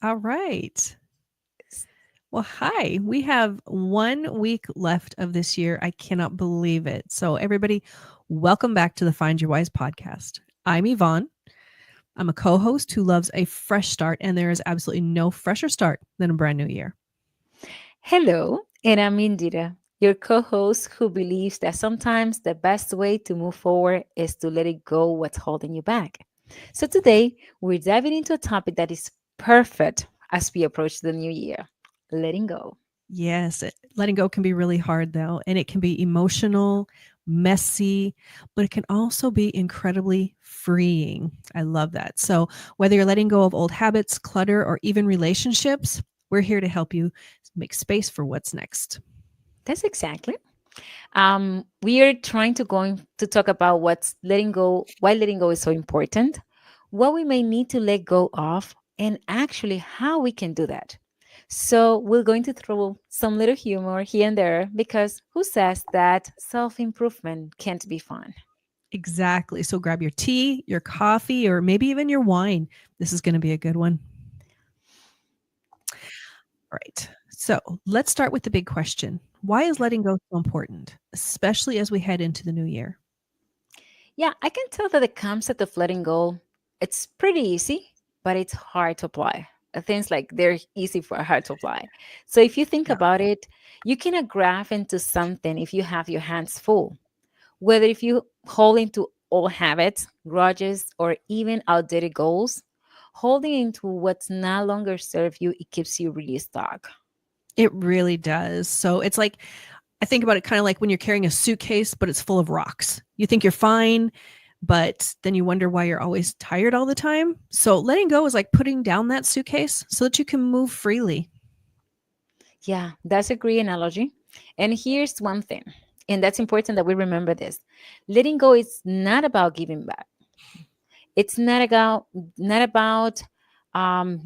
All right. Well, hi. We have 1 week left of this year. I cannot believe it. So, everybody, welcome back to the Find Your Wise podcast. I'm Yvonne. I'm a co host who loves a fresh start, and there is absolutely no fresher start than a brand new year. Hello, and I'm Indira, your co host who believes that sometimes the best way to move forward is to let it go what's holding you back. So today, we're diving into a topic that is perfect as we approach the new year: letting go. Yes, letting go can be really hard, though, and it can be emotional, messy, but it can also be incredibly freeing. I love that. So, whether you're letting go of old habits, clutter, or even relationships, we're here to help you make space for what's next. That's exactly. We are trying to going to talk about what's letting go, why letting go is so important, what we may need to let go of, and actually how we can do that. So we're going to throw some little humor here and there because who says that self-improvement can't be fun? Exactly. So, grab your tea, your coffee, or maybe even your wine. This is going to be a good one. All right. So, let's start with the big question. Why is letting go so important, especially as we head into the new year? Yeah, I can tell that the concept of letting go, it's pretty easy, but it's hard to apply. Things like they're easy for hard to apply. So if you think Yeah. about it, you cannot grab into something if you have your hands full. Whether if you hold into old habits, grudges, or even outdated goals, holding into what's no longer serve you, it keeps you really stuck. It really does. So it's like, I think about it kind of like when you're carrying a suitcase, but it's full of rocks. You think you're fine, but then you wonder why you're always tired all the time. So letting go is like putting down that suitcase so that you can move freely. Yeah, that's a great analogy. And here's one thing, and that's important that we remember this. Letting go is not about giving back. It's not about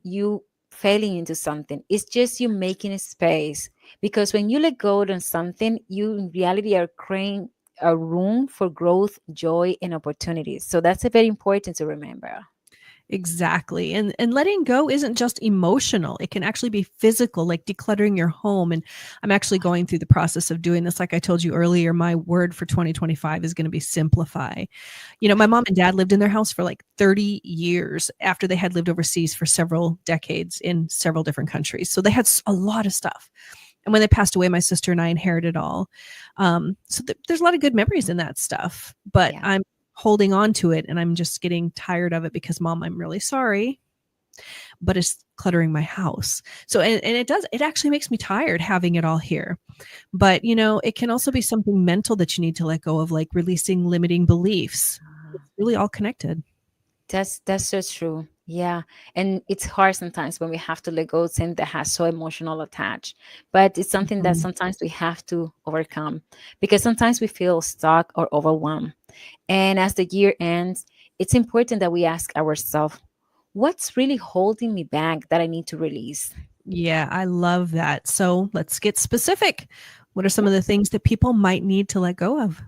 you failing into something. It's just you making a space. Because when you let go on something, you in reality are creating a room for growth, joy, and opportunities. So that's a very important to remember. Exactly. And letting go isn't just emotional. It can actually be physical, like decluttering your home. And I'm actually going through the process of doing this. Like I told you earlier, my word for 2025 is going to be simplify. My mom and dad lived in their house for like 30 years after they had lived overseas for several decades in several different countries. So they had a lot of stuff. And when they passed away, my sister and I inherited all. So there's a lot of good memories in that stuff. But Yeah. I'm holding on to it and I'm just getting tired of it because mom, I'm really sorry, but it's cluttering my house. So and it actually makes me tired having it all here. But it can also be something mental that you need to let go of, like releasing limiting beliefs. It's really all connected. That's so true. Yeah. And it's hard sometimes when we have to let go of something that has so emotional attached. But it's something that Mhm. sometimes we have to overcome because sometimes we feel stuck or overwhelmed. And as the year ends, it's important that we ask ourselves, what's really holding me back that I need to release? Yeah, I love that. So let's get specific. What are some of the things that people might need to let go of?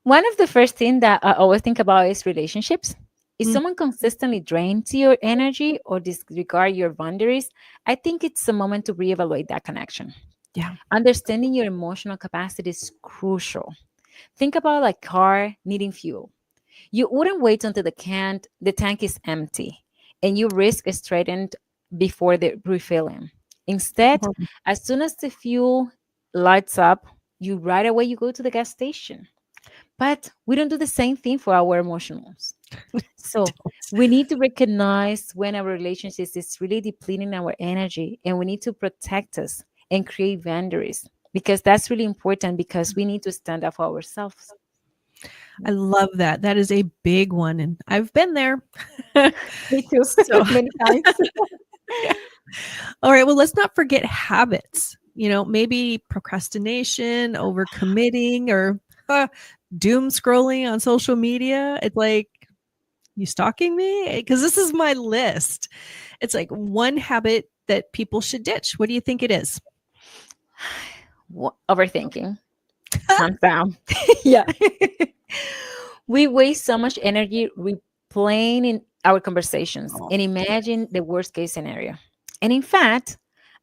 One of the first things that I always think about is relationships. If Mm, someone consistently drains your energy or disregard your boundaries, I think it's a moment to reevaluate that connection. yeah. Understanding your emotional capacity is crucial. Think about a car needing fuel. You wouldn't wait until the tank is empty and you risk straightened before the refilling. Instead, as soon as the fuel lights up, you right away you go to the gas station. But we don't do the same thing for our emotions. So we need to recognize when our relationships is really depleting our energy and we need to protect us and create boundaries because that's really important because we need to stand up for ourselves. I love that. That is a big one, and I've been there. Me too, So, many times. yeah. All right, well, let's not forget habits. Maybe procrastination, overcommitting, or doom scrolling on social media. It's like, you stalking me? Because this is my list. It's like one habit that people should ditch. What do you think it is? Overthinking, hands down. Yeah. We waste so much energy replaying our conversations Oh, and imagine the worst case scenario. And in fact,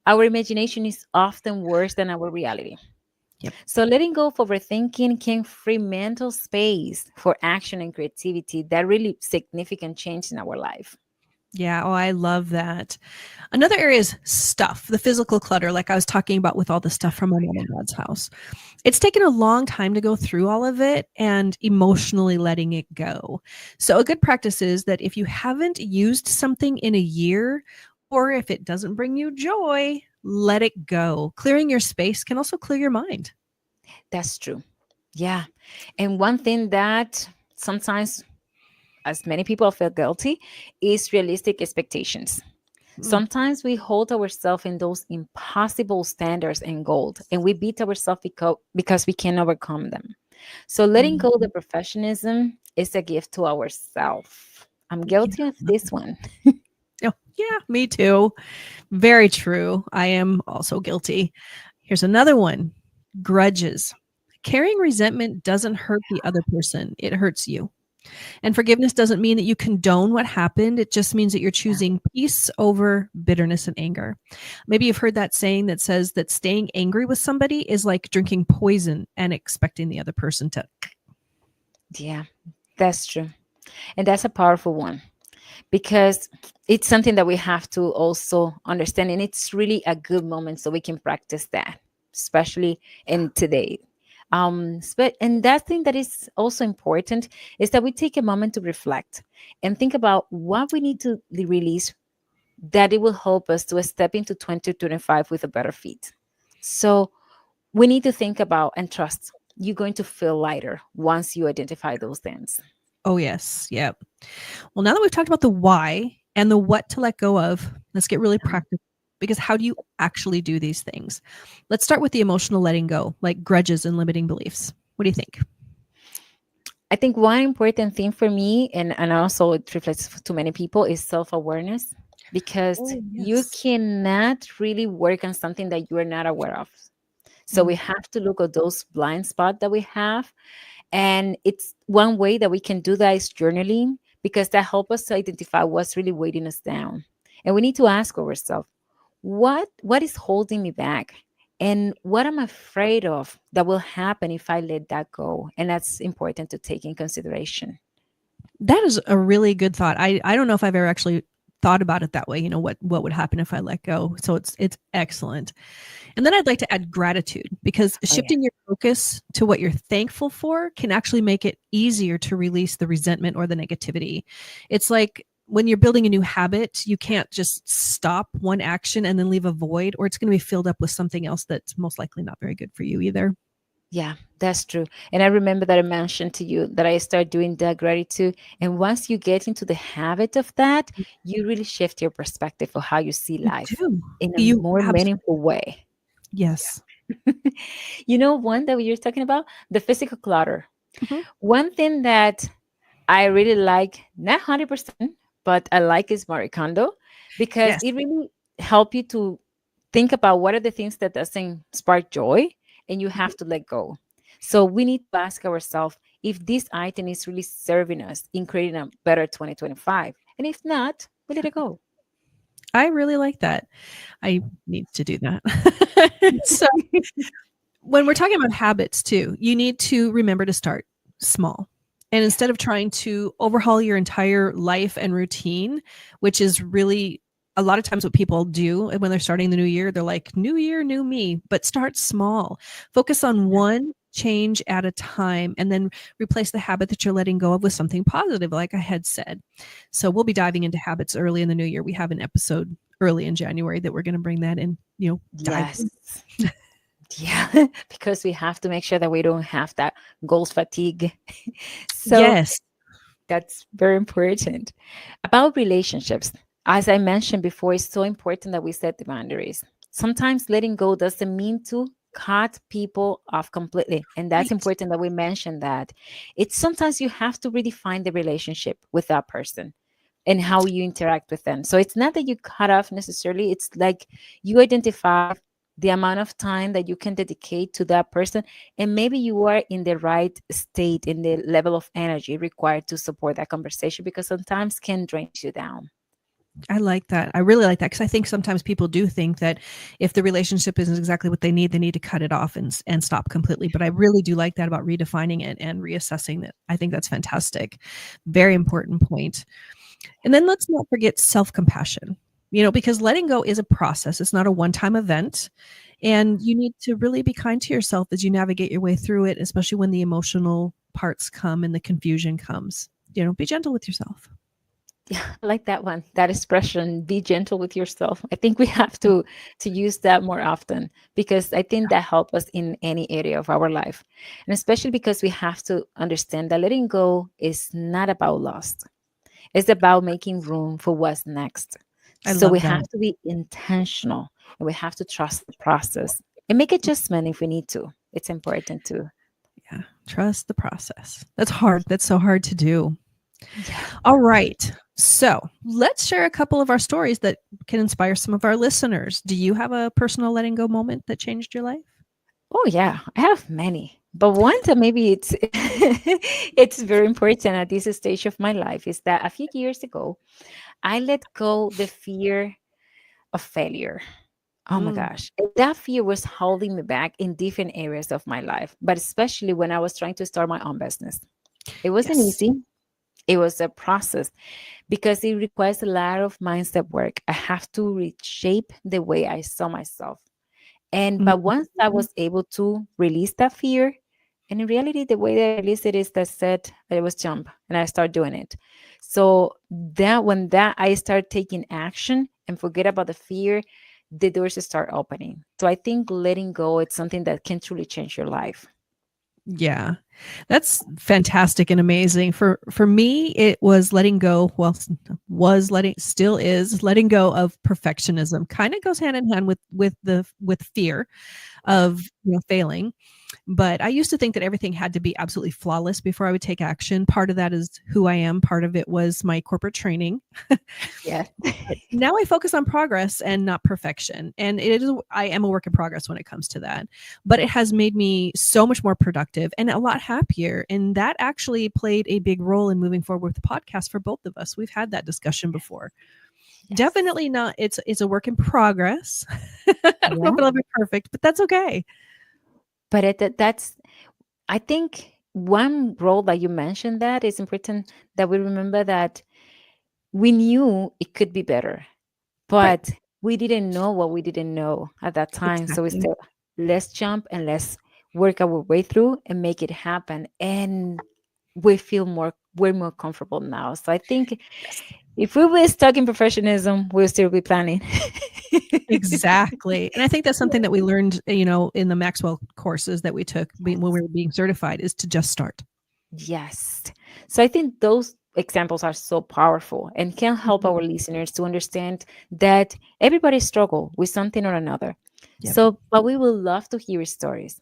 our imagination is often worse than our reality. yep. So letting go of overthinking can free mental space for action and creativity that really significant change in our life. Yeah. Oh, I love that. Another area is stuff, the physical clutter, like I was talking about with all the stuff from my mom and dad's house. It's taken a long time to go through all of it and emotionally letting it go. So, a good practice is that if you haven't used something in a year, or if it doesn't bring you joy, let it go. Clearing your space can also clear your mind. That's true. Yeah. And one thing that sometimes, as many people feel guilty, is realistic expectations. Mm, Sometimes we hold ourselves in those impossible standards and goals, and we beat ourselves because we can overcome them. So letting go of the mhm. perfectionism is a gift to ourselves. I'm Yeah. guilty of this one. Oh, yeah, me too. Very true. I am also guilty. Here's another one: grudges. Carrying resentment doesn't hurt the other person, it hurts you. And forgiveness doesn't mean that you condone what happened. It just means that you're choosing peace over bitterness and anger. Maybe you've heard that saying that says that staying angry with somebody is like drinking poison and expecting the other person to. Yeah, that's true. And that's a powerful one because it's something that we have to also understand. And it's really a good moment so we can practice that, especially in today. And that thing that is also important is that we take a moment to reflect and think about what we need to release, that it will help us to step into 2025 with a better fit. So we need to think about and trust you're going to feel lighter once you identify those things. Oh, yes. Yep. Well, now that we've talked about the why and the what to let go of, let's get really practical. Because how do you actually do these things? Let's start with the emotional letting go, like grudges and limiting beliefs. What do you think? I think one important thing for me, and also it reflects to many people, is self awareness because Oh, you yes. cannot really work on something that you are not aware of. So we Mm. have to look at those blind spots that we have. And it's one way that we can do that is journaling because that helps us to identify what's really weighting us down. And we need to ask ourselves, what is holding me back? And what I'm afraid of that will happen if I let that go? And that's important to take in consideration. That is a really good thought. I don't know if I've ever actually thought about it that way, what would happen if I let go. So it's excellent. And then I'd like to add gratitude because Oh yeah. shifting your focus to what you're thankful for can actually make it easier to release the resentment or the negativity. It's like when you're building a new habit, you can't just stop one action and then leave a void, or it's going to be filled up with something else that's most likely not very good for you either. Yeah, that's true. And I remember that I mentioned to you that I started doing that gratitude. And once you get into the habit of that, you really shift your perspective of how you see You life do. in a You more absolutely. meaningful way. Yes. You know, one that you're talking about, the physical clutter. Mhm. One thing that I really like, not 100%, but I like is Marie Kondo because Yes. it really help you to think about what are the things that doesn't spark joy and you have to let go. So we need to ask ourselves if this item is really serving us in creating a better 2025. And if not, we let it go. I really like that. I need to do that. So when we're talking about habits too, you need to remember to start small. And Yeah. instead of trying to overhaul your entire life and routine, which is really a lot of times what people do when they're starting the new year, they're like, new year, new me, but start small. Focus on one change at a time and then replace the habit that you're letting go of with something positive, like I had said. So we'll be diving into habits early in the new year. We have an episode early in January that we're going to bring that in, dive Yes. in. Yeah, because we have to make sure that we don't have that goals fatigue. So Yes. that's very important. About relationships, as I mentioned before, it's so important that we set the boundaries. Sometimes letting go doesn't mean to cut people off completely. And that's Right. important that we mention that. It's sometimes you have to redefine the relationship with that person and how you interact with them. So it's not that you cut off necessarily, it's like you identify the amount of time that you can dedicate to that person, and maybe you are in the right state, in the level of energy required to support that conversation, because sometimes can drain you down. I like that. I really like that because I think sometimes people do think that if the relationship isn't exactly what they need to cut it off and stop completely. But I really do like that about redefining it and reassessing it. I think that's fantastic. Very important point. And then let's not forget self-compassion. Because letting go is a process. It's not a one-time event. And you need to really be kind to yourself as you navigate your way through it, especially when the emotional parts come and the confusion comes. Be gentle with yourself. Yeah, I like that one, that expression, be gentle with yourself. I think we have to use that more often, because I think that helps us in any area of our life. And especially because we have to understand that letting go is not about loss. It's about making room for what's next. I So we love that. have to be intentional, and we have to trust the process and make adjustment if we need to. It's important to. Yeah. Trust the process. That's hard. That's so hard to do. Yeah. All right. So let's share a couple of our stories that can inspire some of our listeners. Do you have a personal letting go moment that changed your life? Oh yeah, I have many. But one that maybe it's it's very important at this stage of my life is that a few years ago, I let go the fear of failure. Oh my Mm, gosh. That fear was holding me back in different areas of my life, but especially when I was trying to start my own business. It wasn't yes. easy. It was a process because it requires a lot of mindset work. I have to reshape the way I saw myself. And but once I Mhm. was able to release that fear, and in reality, the way that I released it is that said I was jump and I start doing it. So that when that I start taking action and forget about the fear, the doors start opening. So I think letting go it's something that can truly change your life. Yeah. That's fantastic and amazing. For me, it was letting go, well, was letting still is letting go of perfectionism. Kind of goes hand in hand with fear Yeah. of, failing. But I used to think that everything had to be absolutely flawless before I would take action. Part of that is who I am. Part of it was my corporate training. Yeah. But now I focus on progress and not perfection. And I am a work in progress when it comes to that. But it has made me so much more productive and a lot happier. And that actually played a big role in moving forward with the podcast for both of us. We've had that discussion before. Yes. Definitely not, it's a work in progress. I don't know if Yeah. it'll be perfect, but that's okay. But that's I think one role that you mentioned that is important, that we remember that we knew it could be better, Right. but we didn't know what we didn't know at that time. So we Exactly. said, let's jump and let's work our way through and make it happen. And we're more comfortable now. So I think Yes. if we were stuck in professionalism, we'll still be planning. Exactly. And I think that's something that we learned, in the Maxwell courses that we took when we were being certified is to just start. Yes. So I think those examples are so powerful and can help Mhm. our listeners to understand that everybody struggle with something or another. Yep. So, but we will love to hear stories.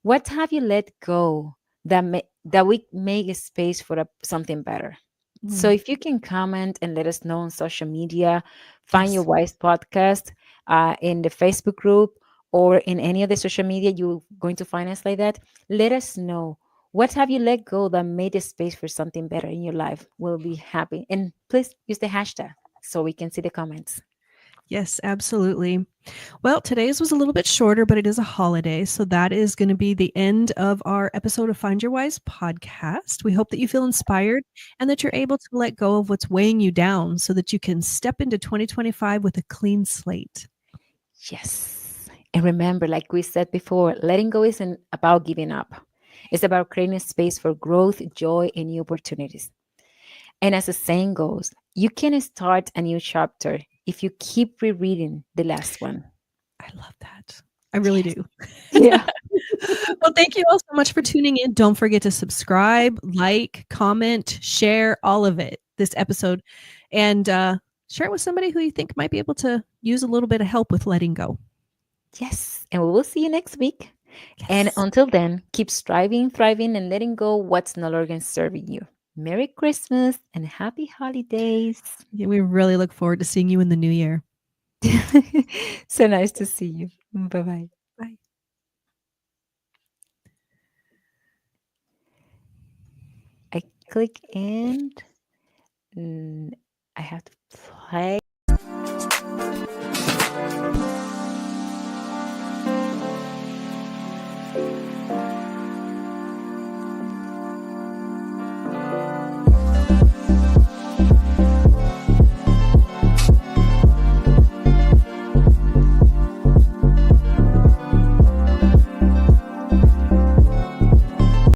What have you let go that we make a space for something better? So Mm. if you can comment and let us know on social media, find your Yes. wise podcast in the Facebook group or in any other social media, you're going to find us like that. Let us know, what have you let go that made a space for something better in your life. We'll be happy. And please use the hashtag so we can see the comments. Yes, absolutely. Well, today's was a little bit shorter, but it is a holiday. So that is going to be the end of our episode of Find Your Wise podcast. We hope that you feel inspired and that you're able to let go of what's weighing you down so that you can step into 2025 with a clean slate. Yes. And remember, like we said before, letting go isn't about giving up. It's about creating a space for growth, joy, and new opportunities. And as the saying goes, you can start a new chapter if you keep rereading the last one. I love that. I really Yes. do. Yeah. Well, thank you all so much for tuning in. Don't forget to subscribe, like, comment, share all of it, this episode, and share it with somebody who you think might be able to use a little bit of help with letting go. Yes. And we will see you next week. And Yes. until then, keep striving, thriving, and letting go what's no longer serving you. Merry Christmas and happy holidays. Yeah, we really look forward to seeing you in the new year. So nice to see you. Bye bye. Bye. I click and I have to play.